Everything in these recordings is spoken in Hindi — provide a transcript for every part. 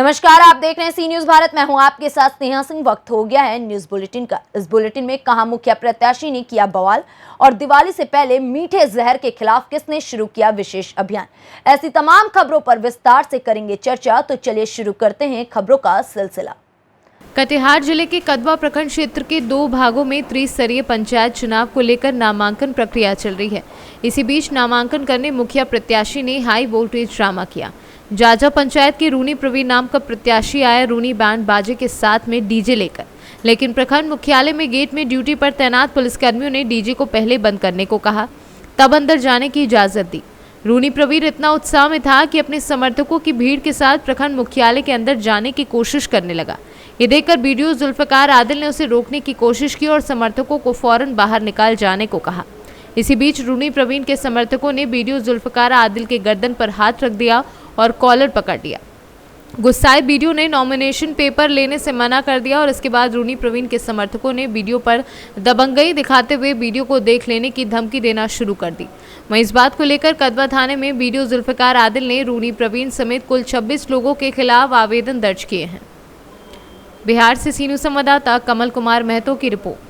नमस्कार, आप देख रहे हैं सी न्यूज भारत। मैं हूं आपके साथ स्नेहा सिंह। वक्त हो गया है न्यूज बुलेटिन का। इस बुलेटिन में कहां मुखिया प्रत्याशी ने किया बवाल और दिवाली से पहले मीठे जहर के खिलाफ किसने शुरू किया विशेष अभियान, ऐसी तमाम खबरों पर विस्तार से करेंगे चर्चा। तो चलिए शुरू करते हैं खबरों का सिलसिला। कटिहार जिले के कदवा प्रखंड क्षेत्र के 2 भागों में त्रिस्तरीय पंचायत चुनाव को लेकर नामांकन प्रक्रिया चल रही है। इसी बीच नामांकन करने मुखिया प्रत्याशी ने हाई वोल्टेज ड्रामा किया। जाजा पंचायत के रूनी प्रवीण नाम का प्रत्याशी आया रूनी बैंड बाजे के साथ में डीजे लेकर, लेकिन प्रखंड मुख्यालय में गेट में ड्यूटी पर तैनात पुलिसकर्मियों ने डीजे को पहले बंद करने को कहा, तब अंदर जाने की इजाजत दी। रूनी प्रवीण इतना उत्साह में था कि अपने समर्थकों की भीड़ के साथ प्रखंड मुख्यालय के अंदर जाने की कोशिश करने लगा। ये देखकर बीडीओ जुल्फकार आदिल ने उसे रोकने की कोशिश की और समर्थकों को फौरन बाहर निकाल जाने को कहा। इसी बीच रूनी प्रवीण के समर्थकों ने बीडीओ जुल्फकार आदिल के गर्दन पर हाथ रख दिया और कॉलर पकड़ लिया। गुस्साए बीडीओ ने नॉमिनेशन पेपर लेने से मना कर दिया और इसके बाद रूनी प्रवीण के समर्थकों ने बीडीओ पर दबंगई दिखाते हुए बीडीओ को देख लेने की धमकी देना शुरू कर दी। वहीं इस बात को लेकर कदवा थाने में बीडीओ जुल्फकार आदिल ने रूनी प्रवीण समेत कुल 26 लोगों के खिलाफ आवेदन दर्ज किए हैं। बिहार से सी न्यूज संवाददाता कमल कुमार महतो की रिपोर्ट।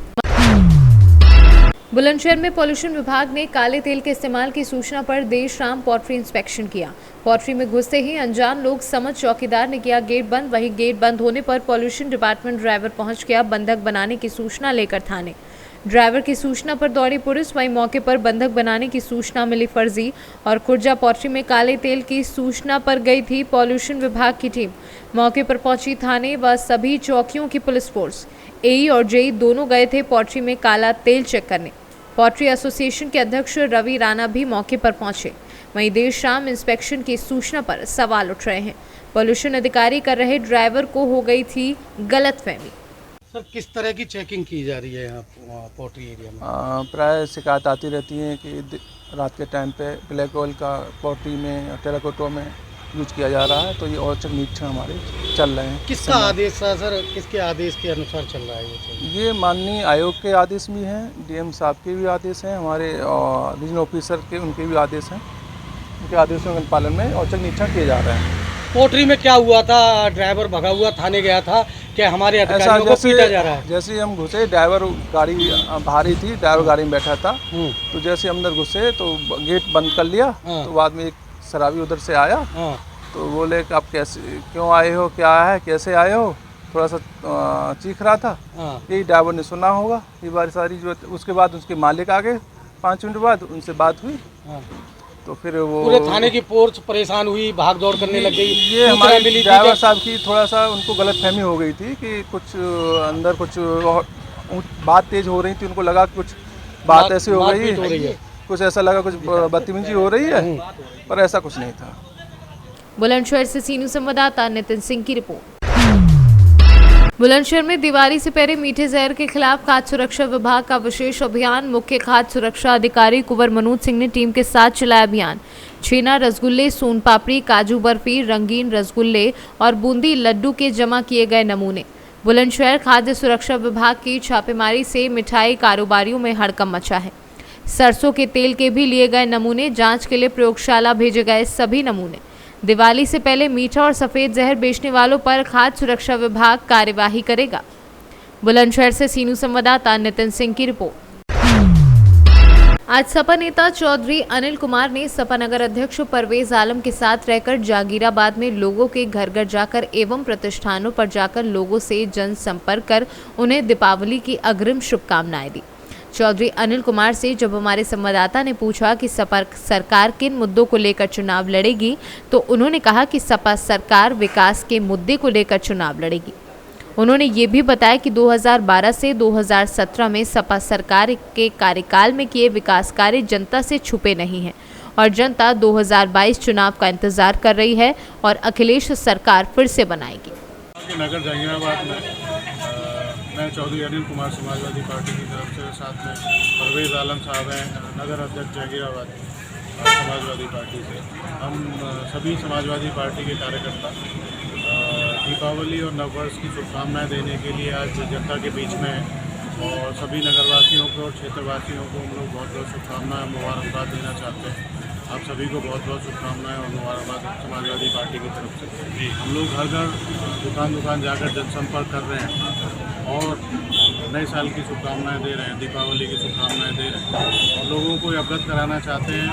बुलंदशहर में पॉल्यूशन विभाग ने काले तेल के इस्तेमाल की सूचना पर देर शाम पॉल्ट्री इंस्पेक्शन किया। पॉल्ट्री में घुसते ही अनजान लोग समझ चौकीदार ने किया गेट बंद। वहीं गेट बंद होने पर पॉल्यूशन डिपार्टमेंट ड्राइवर पहुंच गया बंधक बनाने की सूचना लेकर थाने। ड्राइवर की सूचना पर दौड़ी पुलिस। वहीं मौके पर बंधक बनाने की सूचना मिली फर्जी और खुर्जा पॉल्ट्री में काले तेल की सूचना पर गई थी पॉल्यूशन विभाग की टीम। मौके पर पहुंची थाने व सभी चौकियों की पुलिस फोर्स। एई और जेई दोनों गए थे पॉल्ट्री में काला तेल चेक करने। पॉल्ट्री एसोसिएशन के अध्यक्ष रवि राणा भी मौके पर पहुंचे। वहीं देर शाम इंस्पेक्शन की सूचना पर सवाल उठ रहे हैं। पॉल्यूशन अधिकारी कर रहे ड्राइवर को हो गई थी गलतफहमी। सर, किस तरह की चेकिंग की जा रही है यहाँ पोल्ट्री एरिया में? प्राय शिकायत आती रहती है कि रात के टाइम पे ब्लैक ऑयल का पोल्ट्री में टेराकोटा में यूज किया जा रहा है, तो ये औचक निरीक्षण हमारे चल रहे हैं। किसका आदेश है सर? किसके आदेश के अनुसार चल रहा है ये माननीय आयोग के आदेश भी हैं, डीएम साहब के भी आदेश हैं, हमारे रीजनल ऑफिसर के उनके भी आदेश हैं। उनके आदेशों के पालन में औचक निरीक्षण किए जा रहे हैं। पोल्ट्री में क्या हुआ था? ड्राइवर भगा हुआ थाने गया था कि हमारे अधिकारियों को पीटा जा रहा है? जैसे हम घुसे, ड्राइवर गाड़ी भारी थी, ड्राइवर गाड़ी में बैठा था, तो जैसे अंदर घुसे तो गेट बंद कर लिया। तो बाद में एक शराबी उधर से आया, तो बोले कि आप कैसे क्यों आए हो, क्या है, कैसे आए हो, थोड़ा सा चीख रहा था। यही ड्राइवर ने सुना होगा ये बात सारी। जो उसके बाद उसके मालिक आ गए 5 मिनट बाद, उनसे बात हुई। तो फिर वो पूरे थाने की फोर्स परेशान हुई, भाग दौड़ करने लग गई। ये हमारे ड्राइवर साहब की थोड़ा सा उनको गलतफहमी हो गई थी कि कुछ अंदर कुछ बात तेज हो रही थी। उनको लगा कुछ बात ऐसी हो गई है, कुछ ऐसा लगा कुछ बदतमीजी हो रही है, पर ऐसा कुछ नहीं था। बुलंदशहर से सी न्यूज संवाददाता नितिन सिंह की रिपोर्ट। बुलंदशहर में दिवाली से पहले मीठे जहर के खिलाफ खाद्य सुरक्षा विभाग का विशेष अभियान। मुख्य खाद्य सुरक्षा अधिकारी कुंवर मनोज सिंह ने टीम के साथ चलाया अभियान। छेना, रसगुल्ले, सोन पापड़ी, काजू बर्फी, रंगीन रसगुल्ले और बूंदी लड्डू के जमा किए गए नमूने। बुलंदशहर खाद्य सुरक्षा विभाग की छापेमारी से मिठाई कारोबारियों में हड़कंप मचा है। सरसों के तेल के भी लिए गए नमूने। जांच के लिए प्रयोगशाला भेजे गए सभी नमूने। दिवाली से पहले मीठा और सफेद जहर बेचने वालों पर खाद्य सुरक्षा विभाग कार्यवाही करेगा। बुलंदशहर से सी न्यूज संवाददाता नितिन सिंह की रिपोर्ट। आज सपा नेता चौधरी अनिल कुमार ने सपा नगर अध्यक्ष परवेज आलम के साथ रहकर जागीराबाद में लोगों के घर घर जाकर एवं प्रतिष्ठानों पर जाकर लोगों से जनसंपर्क कर उन्हें दीपावली की अग्रिम शुभकामनाएं दी। चौधरी अनिल कुमार से जब हमारे संवाददाता ने पूछा कि सपा सरकार किन मुद्दों को लेकर चुनाव लड़ेगी, तो उन्होंने कहा कि सपा सरकार विकास के मुद्दे को लेकर चुनाव लड़ेगी। उन्होंने ये भी बताया कि 2012 से 2017 में सपा सरकार के कार्यकाल में किए विकास कार्य जनता से छुपे नहीं हैं और जनता 2022 चुनाव का इंतजार कर रही है और अखिलेश सरकार फिर से बनाएगी। नगर जहांगीराबाद में मैं चौधरी अनिल कुमार समाजवादी पार्टी की तरफ से, साथ में परवेज आलम साहब हैं नगर अध्यक्ष जहांगीराबाद समाजवादी पार्टी से। हम सभी समाजवादी पार्टी के कार्यकर्ता दीपावली और नववर्ष की शुभकामनाएं देने के लिए आज जनता के बीच में हैं और सभी नगरवासियों को और क्षेत्रवासियों को हम लोग बहुत बहुत शुभकामनाएं मुबारकबाद देना चाहते हैं। आप सभी को बहुत बहुत शुभकामनाएं और मुबारकबाद समाजवादी पार्टी की तरफ से। हम लोग घर घर दुकान दुकान जाकर जनसंपर्क कर रहे हैं और नए साल की शुभकामनाएं दे रहे हैं, दीपावली की शुभकामनाएं दे रहे हैं और लोगों को अवगत कराना चाहते हैं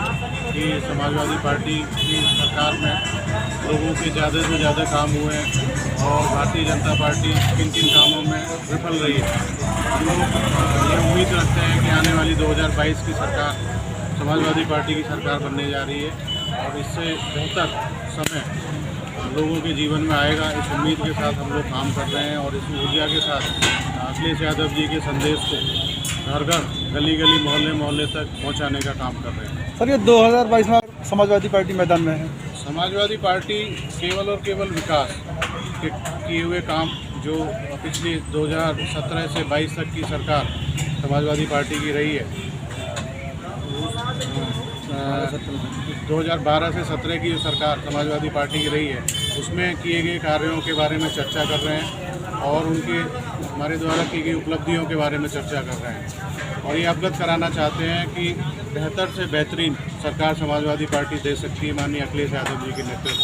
कि समाजवादी पार्टी की सरकार में लोगों के ज़्यादा से ज़्यादा काम हुए हैं और भारतीय जनता पार्टी किन किन कामों में विफल रही है। हम लोग ये उम्मीद रखते हैं कि आने वाली 2022 की सरकार समाजवादी पार्टी की सरकार बनने जा रही है और इससे बेहतर समय लोगों के जीवन में आएगा। इस उम्मीद के साथ हम लोग काम कर रहे हैं और इस ऊर्जा के साथ अखिलेश यादव जी के संदेश को घर घर गली गली मोहल्ले मोहल्ले तक पहुंचाने का काम कर रहे हैं। सर, ये 2022 में समाजवादी पार्टी मैदान में है। समाजवादी पार्टी केवल और केवल विकास के किए हुए काम जो पिछली 2017 से 22 तक की सरकार समाजवादी पार्टी की रही है, 2012 से 17 की जो सरकार समाजवादी पार्टी की रही है उसमें किए गए कार्यों के बारे में चर्चा कर रहे हैं और उनके हमारे द्वारा की गई उपलब्धियों के बारे में चर्चा कर रहे हैं और ये अवगत कराना चाहते हैं कि बेहतर से बेहतरीन सरकार समाजवादी पार्टी दे सकती है माननीय अखिलेश यादव जी के नेतृत्व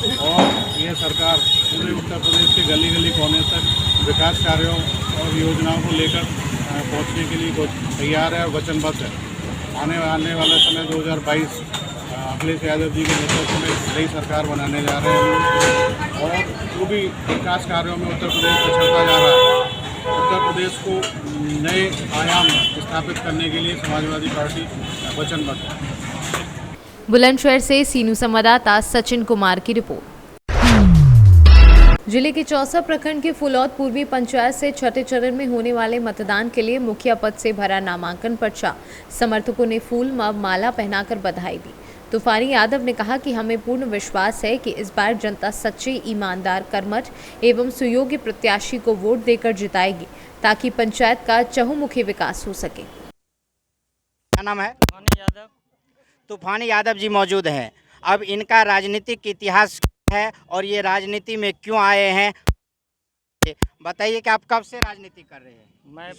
में और यह सरकार पूरे उत्तर प्रदेश के गली गली कोने तक विकास कार्यों और योजनाओं को लेकर पहुँचने के लिए तैयार है और वचनबद्ध है। आने वाला समय 2022 अखिलेश यादव जी के नेतृत्व में नई सरकार बनाने जा रहे हैं और जो भी विकास कार्यों में उत्तर प्रदेश पिछड़ता जा रहा है, उत्तर प्रदेश को नए आयाम स्थापित करने के लिए समाजवादी पार्टी वचनबद्ध है। बुलंदशहर से सीनू संवाददाता सचिन कुमार की रिपोर्ट। जिले के चौसा प्रखंड के फुलौद पूर्वी पंचायत से छठे चरण में होने वाले मतदान के लिए मुखिया पद से भरा नामांकन पर्चा समर्थकों ने फूल माला पहनाकर बधाई दी। तूफानी यादव ने कहा कि हमें पूर्ण विश्वास है कि इस बार जनता सच्चे, ईमानदार, कर्मठ एवं सुयोग्य प्रत्याशी को वोट देकर जिताएगी ताकि पंचायत का चहुमुखी विकास हो सके। क्या नाम है? तूफानी यादव जी मौजूद हैं। अब इनका राजनीतिक इतिहास है और ये राजनीति में क्यों आए हैं, बताइए कि आप कब से राजनीति कर रहे हैं? मैं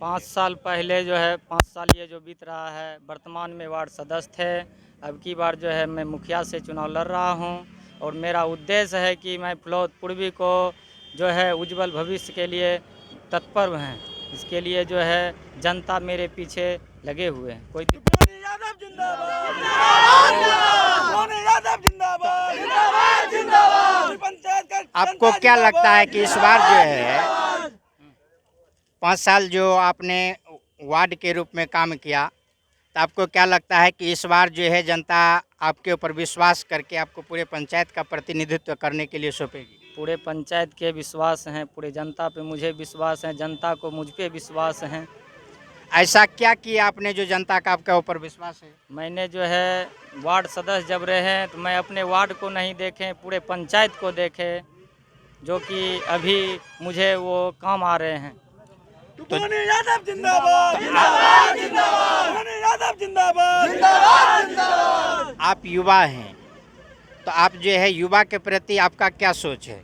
5 साल पहले जो है 5 साल ये जो बीत रहा है, वर्तमान में वार्ड सदस्य थे। अब की बार जो है मैं मुखिया से चुनाव लड़ रहा हूं और मेरा उद्देश्य है कि मैं फुलौद पूर्वी को जो है उज्जवल भविष्य के लिए तत्पर हैं। इसके लिए जो है जनता मेरे पीछे लगे हुए हैं। कोई आपको क्या लगता है कि इस बार जो है 5 साल जो आपने वार्ड के रूप में काम किया, तो आपको क्या लगता है कि इस बार जो है जनता आपके ऊपर विश्वास करके आपको पूरे पंचायत का प्रतिनिधित्व करने के लिए सौंपेगी? पूरे पंचायत के विश्वास हैं, पूरे जनता पे मुझे विश्वास है, जनता को मुझ पे विश्वास है। ऐसा क्या किया आपने जो जनता का आपके ऊपर विश्वास है? मैंने जो है वार्ड सदस्य जब रहे हैं तो मैं अपने वार्ड को नहीं देखे, पूरे पंचायत को देखे, जो कि अभी मुझे वो काम आ रहे हैं। तो आप युवा हैं, तो आप जो है युवा के प्रति आपका क्या सोच है?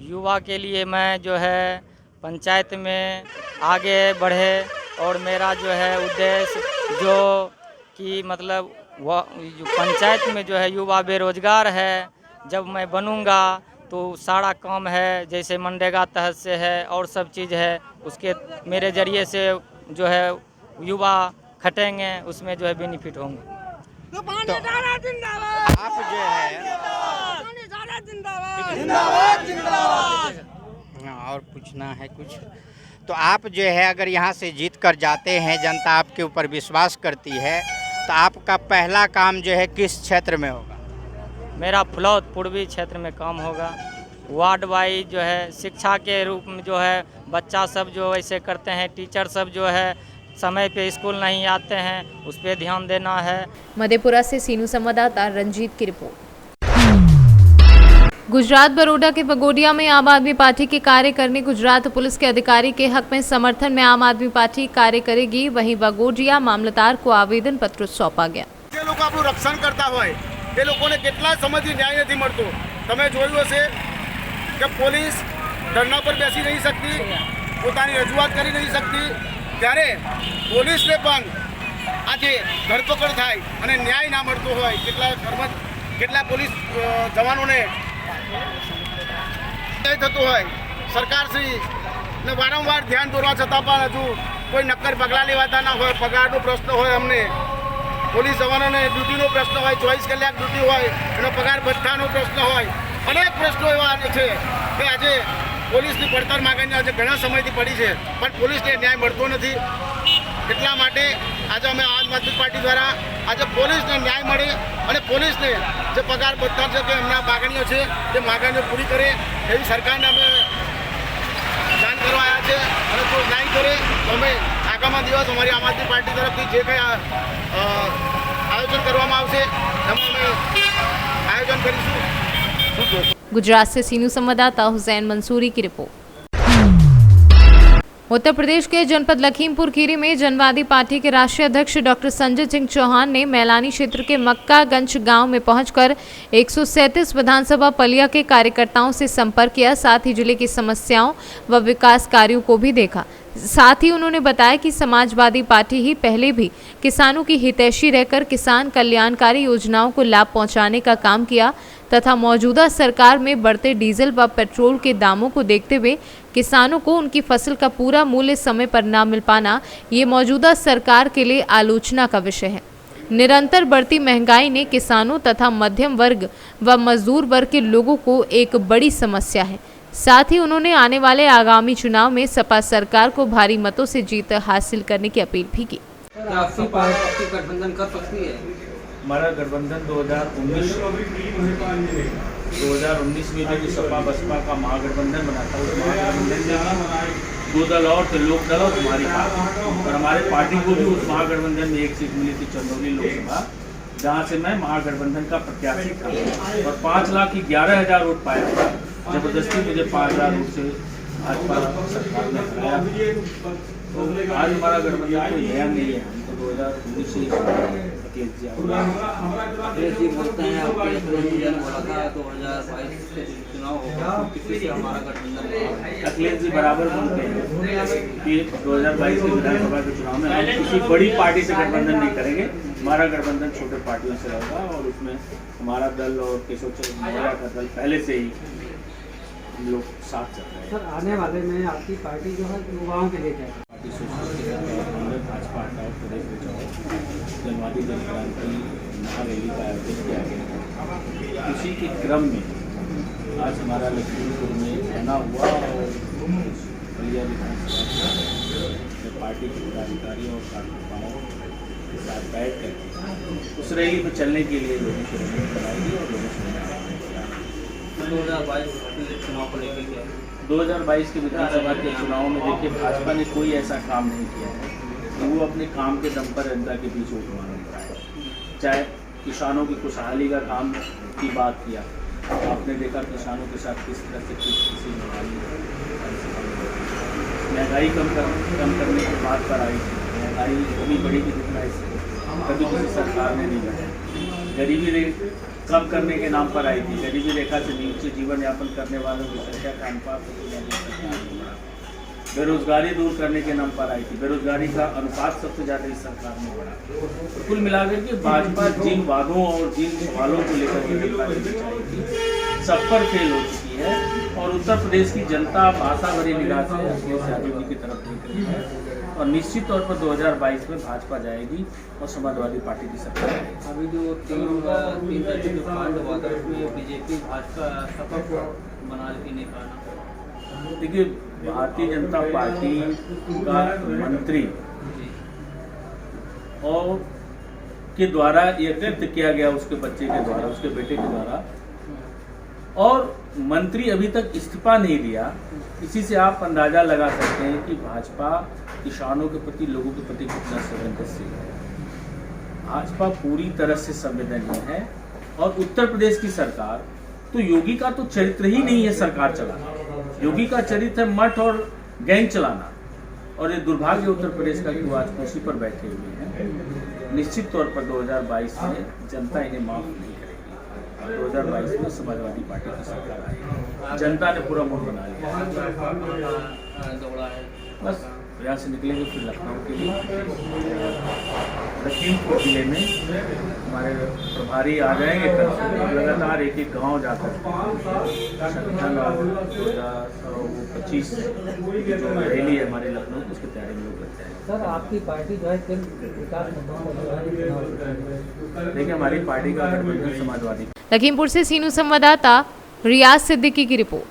युवा के लिए मैं जो है पंचायत में आगे बढ़े और मेरा जो है उद्देश्य जो कि मतलब वह पंचायत में जो है युवा बेरोजगार है, जब मैं बनूंगा तो सारा काम है जैसे मनरेगा तहत से है और सब चीज़ है, उसके मेरे ज़रिए से जो है युवा खटेंगे, उसमें जो है बेनिफिट होंगे। तो आप जो है और पूछना है कुछ, तो आप जो है अगर यहाँ से जीत कर जाते हैं, जनता आपके ऊपर विश्वास करती है, तो आपका पहला काम जो है किस क्षेत्र में होगा? मेरा फुलौद पूर्वी क्षेत्र में काम होगा। वार्ड वाइज जो है शिक्षा के रूप में जो है बच्चा सब जो ऐसे करते हैं, टीचर सब जो है समय पे स्कूल नहीं आते हैं, उस पर ध्यान देना है। मधेपुरा से सीनू संवाददाता रंजीत की रिपोर्ट। गुजरात बड़ौदा के बगोडिया में आम आदमी पार्टी के कार्य करने गुजरात पुलिस के अधिकारी के हक में समर्थन में आम आदमी पार्टी कार्य करेगी। वहीं बगोडिया मामलतदार को आवेदन पत्र सौंपा गया। જે લોકો આપણું રક્ષણ કરતા હોય એ લોકોને કેટલા સમયથી ન્યાય નથી મળતો। તમે જોયું હશે કે પોલીસ ધરણા પર બેસી નહીં શકતી, પોતાની રજૂઆત કરી નહીં શકતી, ત્યારે પોલીસને પણ આજે ધરપકડ થાય અને ન્યાય ના મળતો હોય, કેટલા પોલીસ જવાનોને થતું હોય, સરકારશ્રીને વારંવાર ધ્યાન દોરવા છતાં પણ હજુ કોઈ નક્કર પગલાં લેવાતા ના હોય. પગારનો પ્રશ્ન હોય, અમને પોલીસ જવાનોને ડ્યુટીનો પ્રશ્ન હોય, 24 કલાક ડ્યુટી હોય, એનો પગાર ભથ્થાનો પ્રશ્ન હોય, અનેક પ્રશ્નો એવા છે કે આજે પોલીસની પડતર માગણી આજે ઘણા સમયથી પડી છે, પણ પોલીસને ન્યાય મળતો નથી. એટલા માટે આજે અમે આમ આદમી પાર્ટી દ્વારા આજે પોલીસને ન્યાય મળે અને પોલીસને જે પગાર ભથ્થા છે કે એમના માગણીઓ છે તે માગણીઓ પૂરી કરે એવી સરકારને અમે જાણ કરવા આવ્યા છે. અને જો નહીં કરે તો અમે આગામી દિવસ અમારી આમ આદમી પાર્ટી તરફથી જે કંઈ આયોજન કરવામાં આવશે એમાં અમે આયોજન કરીશું. गुजरात से सीनू संवाददाता हुसैन मंसूरी की रिपोर्ट। उत्तर प्रदेश के जनपद लखीमपुर खीरी में जनवादी पार्टी के राष्ट्रीय अध्यक्ष डॉक्टर संजय सिंह चौहान ने मैलानी क्षेत्र के मक्कागंज गांव में पहुंचकर 137 विधानसभा पलिया के कार्यकर्ताओं से संपर्क किया, साथ ही जिले की समस्याओं व विकास कार्यों को भी देखा। साथ ही उन्होंने बताया कि समाजवादी पार्टी ही पहले भी किसानों की हितैषी रहकर किसान कल्याणकारी योजनाओं को लाभ पहुंचाने का काम किया तथा मौजूदा सरकार में बढ़ते डीजल व पेट्रोल के दामों को देखते हुए किसानों को उनकी फसल का पूरा मूल्य समय पर न मिल पाना ये मौजूदा सरकार के लिए आलोचना का विषय है। निरंतर बढ़ती महंगाई ने किसानों तथा मध्यम वर्ग व मजदूर वर्ग के लोगों को एक बड़ी समस्या है। साथ ही उन्होंने आने वाले आगामी चुनाव में सपा सरकार को भारी मतों से जीत हासिल करने की अपील भी की। आपकी पार्टी गठबंधन कर सकती है? हमारा गठबंधन 2019 में जो सपा बसपा का महागठबंधन बना था, उस महागठबंधन में 2 दल और थे, लोक दल और हमारी पार्टी, और हमारे पार्टी को भी उस महागठबंधन में 1 सीट मिली थी, चंदौली लोकसभा, जहाँ से मैं महागठबंधन का प्रत्याशी था और 5,11,000 वोट पाया था। जबरदस्ती मुझे 5,000 वोट से भाजपा सरकार ने हराया। तो आज हमारा गठबंधन कोई नया नहीं है, हम तो 2019 से अखिलेश जी बोलते हैं चुनाव होगा, किसी से हमारा गठबंधन। अखिलेश जी बराबर बोलते हैं कि 2022 के विधानसभा के चुनाव में हम किसी बड़ी पार्टी से गठबंधन नहीं करेंगे, हमारा गठबंधन छोटे पार्टियों से रहेगा और उसमें हमारा दल और केशव चंद्र मौर्य का दल पहले से ही हम लोग साथ चल रहे हैं। सर, आने वाले में आपकी पार्टी जो है युवाओं के लिए क्या है? भाजपा हटाओ प्रदेश बचाओ जनवादी जनक्रांति महारैली का आयोजन किया गया। उसी के क्रम में आज हमारा लखीमपुर में बना हुआ और बलिया विधानसभा में पार्टी के पदाधिकारियों और कार्यकर्ताओं के साथ बैठ कर उस रैली में चलने के लिए लोगों की रैली बनाएगी और लोगों से 2022 चुनाव को लेकर क्या? 2022 के विधानसभा के चुनाव में देखिए भाजपा ने कोई ऐसा काम नहीं किया है कि वो अपने काम के दम पर जनता के बीच वोट मांग रहा है। चाहे किसानों की खुशहाली का काम की बात किया, आपने देखा किसानों के साथ किस तरह से किसी महंगाई कम करने की बात पर आई थी। महंगाई कभी बढ़ेगी जितना इससे कभी किसी सरकार ने नहीं बढ़ाई। गरीबी कम करने के नाम पर आई थी, गरीबी रेखा से नीचे जीवन यापन करने वालों की संख्या का अनुपात, बेरोजगारी दूर करने के नाम पर आई थी, बेरोजगारी का अनुपात सबसे ज़्यादा इस सरकार में बढ़ा। तो कुल मिलाकर के भाजपा जिन वादों और जिन सवालों को लेकर के जनता की बिछाई थी सब पर फेल हो चुकी है और उत्तर प्रदेश की जनता आशा भरी निगाह से अखिलेश यादव जी की तरफ देख रही है और निश्चित तौर पर 2022 में भाजपा जाएगी और समाजवादी पार्टी की सरकार आएगी। अभी जो 3 राज्यों के कांड हुआ था उसमें बीजेपी भाजपा सपा को बना लेने का, देखिए भारतीय जनता पार्टी का मंत्री और के द्वारा ये कृत्य किया गया, उसके बच्चे के द्वारा, उसके बेटे के द्वारा, और मंत्री अभी तक इस्तीफा नहीं दिया। इसी से आप अंदाजा लगा सकते हैं कि भाजपा किसानों के प्रति, लोगों के प्रति कितना संवेदनशील है। भाजपा पूरी तरह से संवेदनहीन है और उत्तर प्रदेश की सरकार तो योगी का तो चरित्र ही नहीं है सरकार चलाना। योगी का चरित्र है मठ और गैंग चलाना और ये दुर्भाग्य उत्तर प्रदेश का कि वो आज कुर्सी पर बैठे हुए हैं। निश्चित तौर पर 2022 में जनता इन्हें माफ नहीं करेगी। 2022 में समाजवादी पार्टी की सरकार आएगी, जनता ने पूरा मूड बना लिया। बस और यहाँ से निकलेंगे फिर लखनऊ के लिए। लखीमपुर जिले में हमारे प्रभारी आ जाएंगे कल से, और लगातार एक एक गाँव जाकर संगठन और 2025 जो रैली है हमारे लखनऊ की, उसकी तैयारी में लोग लग जाएंगे। सर आपकी पार्टी जो है किन विकास मुद्दों पर देखिए हमारी पार्टी का गठबंधन समाजवादी। लखीमपुर से सीनू संवाददाता रियाज सिद्दीकी की रिपोर्ट।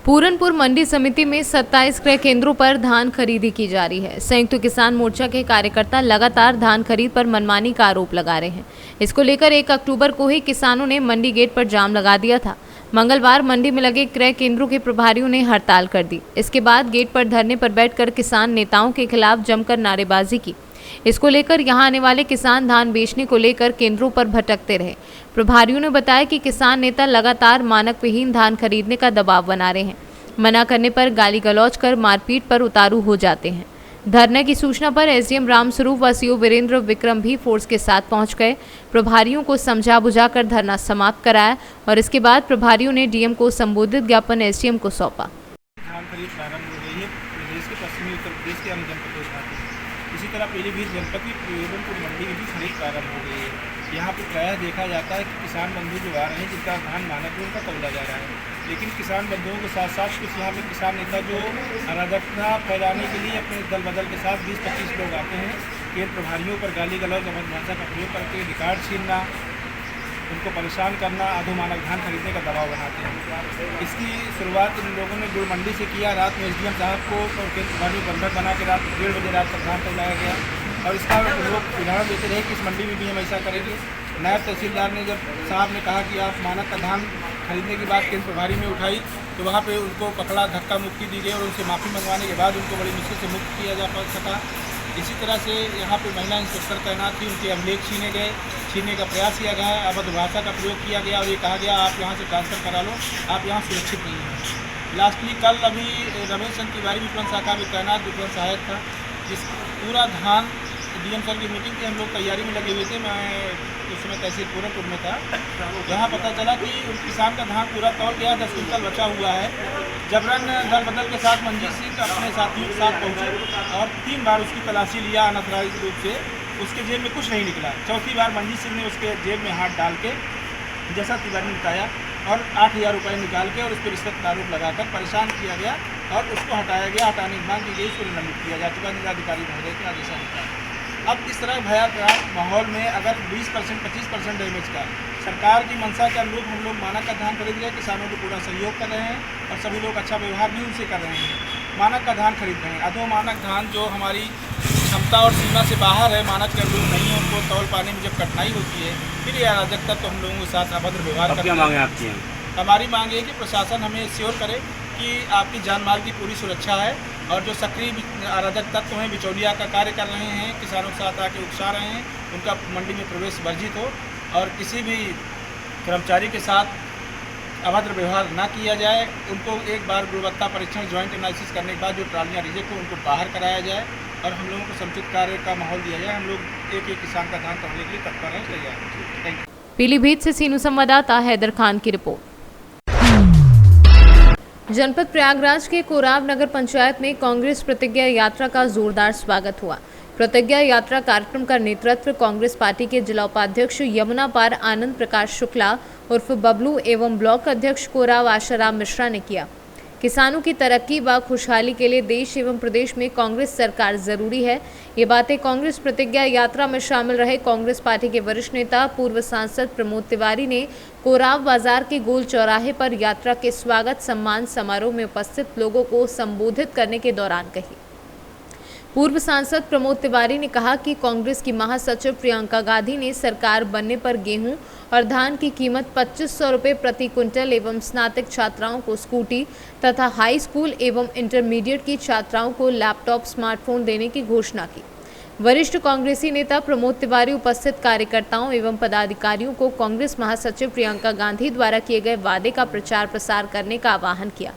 पूरनपुर मंडी समिति में 27 क्रय केंद्रों पर धान खरीदी की जा रही है। संयुक्त किसान मोर्चा के कार्यकर्ता लगातार धान खरीद पर मनमानी का आरोप लगा रहे हैं। इसको लेकर 1 अक्टूबर को ही किसानों ने मंडी गेट पर जाम लगा दिया था। मंगलवार मंडी में लगे क्रय केंद्रों के प्रभारियों ने हड़ताल कर दी। इसके बाद गेट पर धरने पर बैठकर किसान नेताओं के खिलाफ जमकर नारेबाजी की। इसको लेकर यहां आने वाले किसान धान बेचने को लेकर केंद्रों पर भटकते रहे। प्रभारियों ने बताया कि किसान नेता लगातार मानक विहीन धान खरीदने का दबाव बना रहे हैं। मना करने पर गाली गलौज कर मारपीट पर उतारू हो जाते हैं। धरने की सूचना पर एसडीएम रामस्वरूप व सीओ वीरेंद्र विक्रम भी फोर्स के साथ पहुंच गए। प्रभारियों को समझा बुझाकर धरना समाप्त कराया और इसके बाद प्रभारियों ने डीएम को संबोधित ज्ञापन एसडीएम को सौंपा। धान खरीद प्रारंभ हो गई है प्रदेश के पश्चिमी उत्तर प्रदेश के अन्य जनपदों में। इसी तरह पीलीभीत जनपद की पूरनपुर मंडी में भी खरीद प्रारंभ हो गई है। यहाँ पर प्रायः देखा जाता है कि किसान बंधु जो आ रहे हैं जिनका धान मानक है उनका तौला जा रहा है, लेकिन किसान बंधुओं के साथ साथ कुछ यहाँ पे किसान नेता जो अराजकता फैलाने के लिए अपने दल बदल के साथ 20-25 लोग आते हैं। केंद्र प्रभारियों पर गाली गलौज अवध भाषा का प्रयोग करके रिकॉर्ड छीनना, उनको परेशान करना, अधोमानक धान खरीदने का दबाव बनाते हैं। इसकी शुरुआत इन लोगों ने गुड़ मंडी से किया। रात में एसडीएम साहब को और केंद्र प्रभारी बंधक बना के रात 1:30 बजे रात तक धान तौलाया गया और इसका लोग उदाहरण देते रहे कि इस मंडी में भी हम ऐसा करेंगे। नायब तहसीलदार ने जब साहब ने कहा कि आप मानक का धान खरीदने की बात केंद्र प्रभारी में उठाई तो वहाँ पे उनको पकड़ा, धक्का मुक्ति दी गई और उनसे माफ़ी मंगवाने के बाद उनको बड़ी मुश्किल से मुक्त किया जा सका। इसी तरह से यहाँ पे महिला इंस्पेक्टर तैनात थी, उनके अभिलेख छीनने का प्रयास किया गया, अवध भाषा का प्रयोग किया गया और ये कहा गया आप यहाँ से ट्रांसफ़र करा लो, आप यहाँ सुरक्षित नहीं हैं। लास्टली कल अभी रमेश चंद्र तिवारी विपणन शाखा में तैनात विपणन सहायक था, जिस पूरा धान डीएम सर की मीटिंग की हम लोग तैयारी में लगे हुए थे। मैं उस समय तहसील पूरनपुर में था। यहाँ पता चला कि उस किसान का धान पूरा तौल गया, 10 क्विंटल बचा हुआ है। जबरन दल बदल के साथ मंजीत सिंह अपने साथियों के साथ पहुँचे और 3 बार उसकी तलाशी लिया अनधिकारित रूप से। उसके जेब में कुछ नहीं निकला। चौथी बार मंजीत सिंह ने उसके जेब में हाथ डाल के, जैसा तिवारी ने बताया, और 8000 रुपये निकाल के और उस पर रिश्वत का आरोप लगाकर परेशान किया गया और उसको हटाया गया। हटाने की मांग की गई, उसको निलंबित किया जा चुका जिलाधिकारी महोदय के आदेशानुसार। अब इस तरह भयावह माहौल में अगर 20% 25% डैमेज का सरकार की मंशा के अनुरूप हम लोग मानक का धान खरीद रहे हैं, किसानों को पूरा सहयोग कर रहे हैं और सभी लोग अच्छा व्यवहार भी उनसे कर रहे हैं। मानक का धान खरीद रहे हैं। अधोमानक धान जो हमारी क्षमता और सीमा से बाहर है, मानक के अनुरूप नहीं है, उनको तौल पाने में जब कठिनाई होती है फिर ये अराजकता तो हम लोगों के साथ अभद्र व्यवहार करते हैं। क्या मांगे आपकी? हमारी मांग है कि प्रशासन हमें श्योर करे कि आपकी जान माल की पूरी सुरक्षा है और जो सक्रिय अराजक तत्व हैं, बिचौलिया का कार्य कर रहे हैं, किसानों के साथ आके उकसा रहे हैं, उनका मंडी में प्रवेश वर्जित हो और किसी भी कर्मचारी के साथ अभद्र व्यवहार ना किया जाए। उनको एक बार गुणवत्ता परीक्षण ज्वाइंट एनालिसिस करने के बाद जो ट्रालियाँ रिजेक्ट हो उनको बाहर कराया जाए और हम लोगों को समुचित कार्य का माहौल दिया जाए। हम लोग एक किसान का धान तोड़ने के लिए तत्पर हैं। तैयार। Thank you. पीलीभीत से सीनू संवाददाता हैदर खान की रिपोर्ट। जनपद प्रयागराज के कोराव नगर पंचायत में कांग्रेस प्रतिज्ञा यात्रा का जोरदार स्वागत हुआ। प्रतिज्ञा यात्रा कार्यक्रम का नेतृत्व कांग्रेस पार्टी के जिला उपाध्यक्ष यमुना पार आनंद प्रकाश शुक्ला उर्फ बबलू एवं ब्लॉक अध्यक्ष कोराव आशाराम मिश्रा ने किया। किसानों की तरक्की व खुशहाली के लिए देश एवं प्रदेश में कांग्रेस सरकार जरूरी है। ये बातें कांग्रेस प्रतिज्ञा यात्रा में शामिल रहे कांग्रेस पार्टी के वरिष्ठ नेता पूर्व सांसद प्रमोद तिवारी ने कोराव बाजार के गोल चौराहे पर यात्रा के स्वागत सम्मान समारोह में उपस्थित लोगों को संबोधित करने के दौरान कही। पूर्व सांसद प्रमोद तिवारी ने कहा कि कांग्रेस की महासचिव प्रियंका गांधी ने सरकार बनने पर गेहूं और धान की कीमत 2500 रुपये प्रति क्विंटल एवं स्नातक छात्राओं को स्कूटी तथा हाई स्कूल एवं इंटरमीडिएट की छात्राओं को लैपटॉप स्मार्टफोन देने की घोषणा की। वरिष्ठ कांग्रेसी नेता प्रमोद तिवारी उपस्थित कार्यकर्ताओं एवं पदाधिकारियों को कांग्रेस महासचिव प्रियंका गांधी द्वारा किए गए वादे का प्रचार प्रसार करने का आह्वान किया।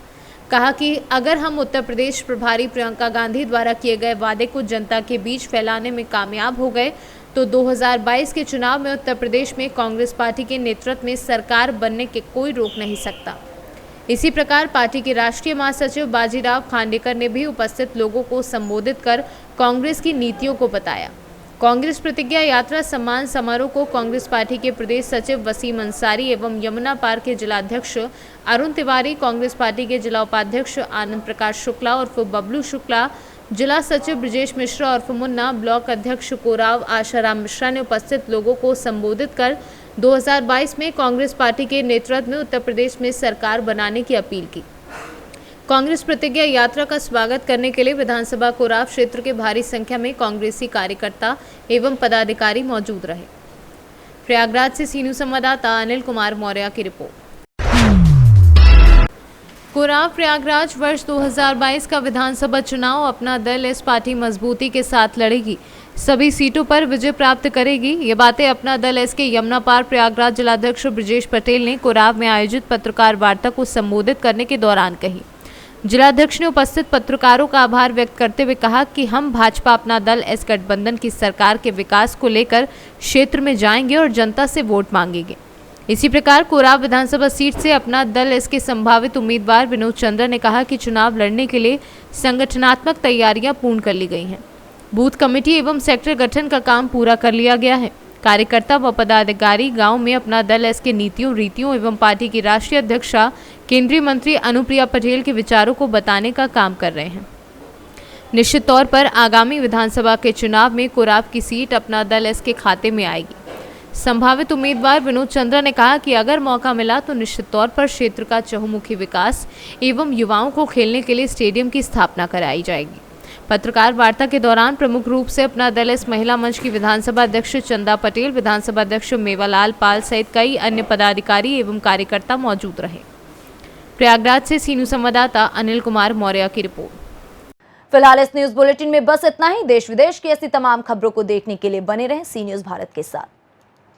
कहा कि अगर हम उत्तर प्रदेश प्रभारी प्रियंका गांधी द्वारा किए गए वादे को जनता के बीच फैलाने में कामयाब हो गए तो 2022 के चुनाव में उत्तर प्रदेश में कांग्रेस पार्टी के नेतृत्व में सरकार बनने के कोई रोक नहीं सकता। इसी प्रकार पार्टी के राष्ट्रीय महासचिव बाजीराव खांडेकर ने भी उपस्थित लोगों को संबोधित कर कांग्रेस की नीतियों को बताया। कांग्रेस प्रतिज्ञा यात्रा सम्मान समारोह को कांग्रेस पार्टी के प्रदेश सचिव वसीम अंसारी एवं यमुना पार के जिलाध्यक्ष अरुण तिवारी, कांग्रेस पार्टी के जिला उपाध्यक्ष आनंद प्रकाश शुक्ला उर्फ बबलू शुक्ला, जिला सचिव ब्रजेश मिश्रा उर्फ मुन्ना, ब्लॉक अध्यक्ष कोराव आशाराम मिश्रा ने उपस्थित लोगों को संबोधित कर 2022 में कांग्रेस पार्टी के नेतृत्व में उत्तर प्रदेश में सरकार बनाने की अपील की। कांग्रेस प्रतिज्ञा यात्रा का स्वागत करने के लिए विधानसभा कोराव क्षेत्र के भारी संख्या में कांग्रेसी कार्यकर्ता एवं पदाधिकारी मौजूद रहे। प्रयागराज से सी न्यूज़ संवाददाता अनिल कुमार मौर्य की रिपोर्ट। कोराव प्रयागराज वर्ष 2022 का विधानसभा चुनाव अपना दल इस पार्टी मजबूती के साथ लड़ेगी, सभी सीटों पर विजय प्राप्त करेगी। ये बातें अपना दल एस के यमुना पार प्रयागराज जिलाध्यक्ष ब्रजेश पटेल ने कोराव में आयोजित पत्रकार वार्ता को संबोधित करने के दौरान कही। जिलाध्यक्ष ने उपस्थित पत्रकारों का आभार व्यक्त करते हुए कहा कि हम भाजपा अपना दल एस गठबंधन की सरकार के विकास को लेकर क्षेत्र में जाएंगे और जनता से वोट मांगेंगे। इसी प्रकार कोराव विधानसभा सीट से अपना दल एस के संभावित उम्मीदवार विनोद चंद्र ने कहा कि चुनाव लड़ने के लिए संगठनात्मक तैयारियां पूर्ण कर ली गई हैं। बूथ कमेटी एवं सेक्टर गठन का काम पूरा कर लिया गया है। कार्यकर्ता व पदाधिकारी गांव में अपना दल एस के नीतियों रीतियों एवं पार्टी की राष्ट्रीय अध्यक्षा केंद्रीय मंत्री अनुप्रिया पटेल के विचारों को बताने का काम कर रहे हैं। निश्चित तौर पर आगामी विधानसभा के चुनाव में कोराव की सीट अपना दल एस के खाते में आएगी। संभावित उम्मीदवार विनोद चंद्र ने कहा कि अगर मौका मिला तो निश्चित तौर पर क्षेत्र का चहुमुखी विकास एवं युवाओं को खेलने के लिए स्टेडियम की स्थापना कराई जाएगी। पत्रकार वार्ता के दौरान प्रमुख रूप से अपना दल एस महिला मंच की विधानसभा अध्यक्ष चंदा पटेल, विधानसभा अध्यक्ष मेवालाल पाल सहित कई अन्य पदाधिकारी एवं कार्यकर्ता मौजूद रहे। प्रयागराज से सी न्यूज़ संवाददाता अनिल कुमार मौर्य की रिपोर्ट। फिलहाल इस न्यूज बुलेटिन में बस इतना ही। देश विदेश की ऐसी तमाम खबरों को देखने के लिए बने रहें सी न्यूज़ भारत के साथ।